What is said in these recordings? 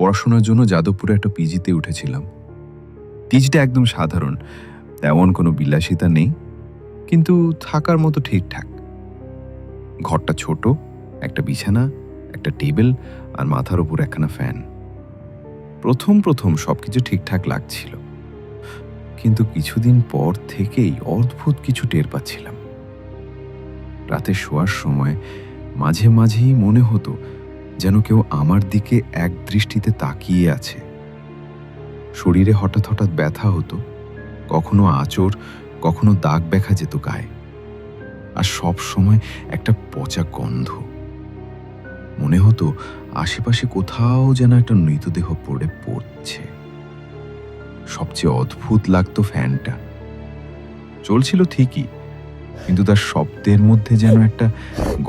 পড়াশোনার জন্য যাদবপুরে একটা পিজিতে উঠেছিলাম। পিজিটা একদম সাধারণ, তেমন কোনো বিলাসিতা নেই, কিন্তু থাকার মতো ঠিকঠাক। ঘরটা ছোট, একটা বিছানা, একটা টেবিল আর মাথার উপর একখানা ফ্যান। প্রথম প্রথম সবকিছু ঠিকঠাক লাগছিল, কিন্তু কিছুদিন পর থেকেই অদ্ভুত কিছু টের পাচ্ছিলাম। রাতে শোয়ার সময় মাঝে মাঝেই মনে হতো যেন কেউ আমার দিকে এক দৃষ্টিতে তাকিয়ে আছে। শরীরে হঠাৎ হঠাৎ ব্যথা হতো, কখনো আঁচড়, কখনো দাগ দেখা যেত গায়ে, আর সব সময় একটা পচা গন্ধ। মনে হতো আশেপাশে কোথাও যেন একটা মৃতদেহ পড়ে পড়ছে। সবচেয়ে অদ্ভুত লাগতো ফ্যানটা। চলছিল ঠিকই, কিন্তু তার শব্দের মধ্যে যেন একটা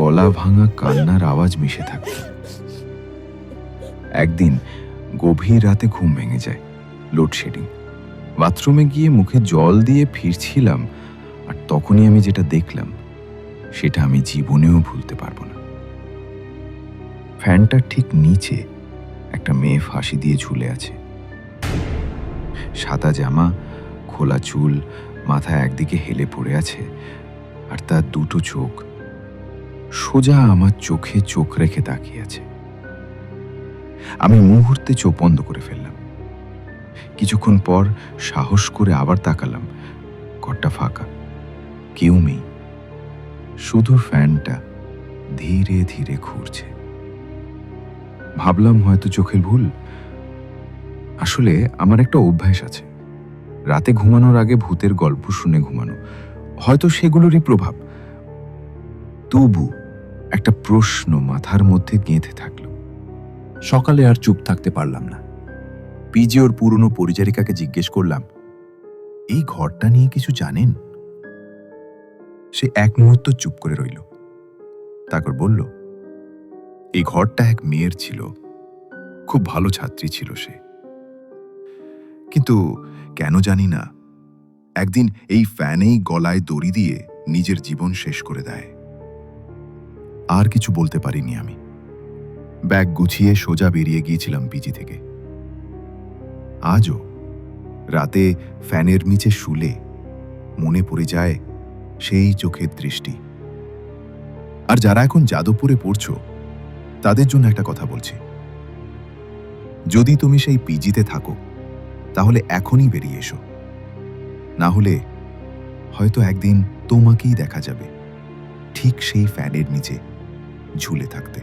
গলা ভাঙা কান্নার আওয়াজ মিশে থাকত। একদিন গভীর রাতে ঘুম ভেঙে যায়, লোডশেডিং। বাথরুমে গিয়ে মুখে জল দিয়ে ফিরছিলাম, আর তখনই আমি যেটা দেখলাম সেটা আমি জীবনেও ভুলতে পারবো না। ফ্যানটার ঠিক নিচে একটা মেয়ে ফাঁসি দিয়ে ঝুলে আছে। সাদা জামা, খোলা চুল, মাথা একদিকে হেলে পড়ে আছে, আর তার দুটো চোখ সোজা আমার চোখে চোখ রেখে তাকিয়ে আছে। আমি মুহূর্তে চোখ বন্ধ করে ফেললাম। কিছুক্ষণ পর সাহস করে আবার তাকালাম। ঘরটা ফাঁকা, কেউ নেই, শুধু ফ্যানটা ধীরে ধীরে ঘুরছে। ভাবলাম হয়তো চোখের ভুল। আসলে আমার একটা অভ্যাস আছে, রাতে ঘুমানোর আগে ভূতের গল্প শুনে ঘুমানো। হয়তো সেগুলোরই প্রভাব। তবু একটা প্রশ্ন মাথার মধ্যে গেঁথে থাকলো। সকালে আর চুপ থাকতে পারলাম না। পিজি ওর পুরনো পরিচারিকাকে জিজ্ঞেস করলাম, এই ঘরটা নিয়ে কিছু জানেন? সে এক মুহূর্ত চুপ করে রইল, তারপর বলল, এই ঘরটা এক মেয়ের ছিল, খুব ভালো ছাত্রী ছিল সে, কিন্তু কেন জানি না একদিন এই ফ্যানেই গলায় দড়ি দিয়ে নিজের জীবন শেষ করে দেয়। আর কিছু বলতে পারিনি আমি। ব্যাগ গুছিয়ে সোজা বেরিয়ে গিয়েছিলাম পিজি থেকে। আজও রাতে ফ্যানের নিচে শুলে মনে পড়ে যায় সেই চোখের দৃষ্টি। আর যারা এখন যাদবপুরে পড়ছো তাদের জন্য একটা কথা বলছি, যদি তুমি সেই পিজিতে থাকো তাহলে এখনই বেরিয়ে এসো, না হলে হয়তো একদিন তোমাকেই দেখা যাবে ঠিক সেই ফ্যানের নিচে ঝুলে থাকতে।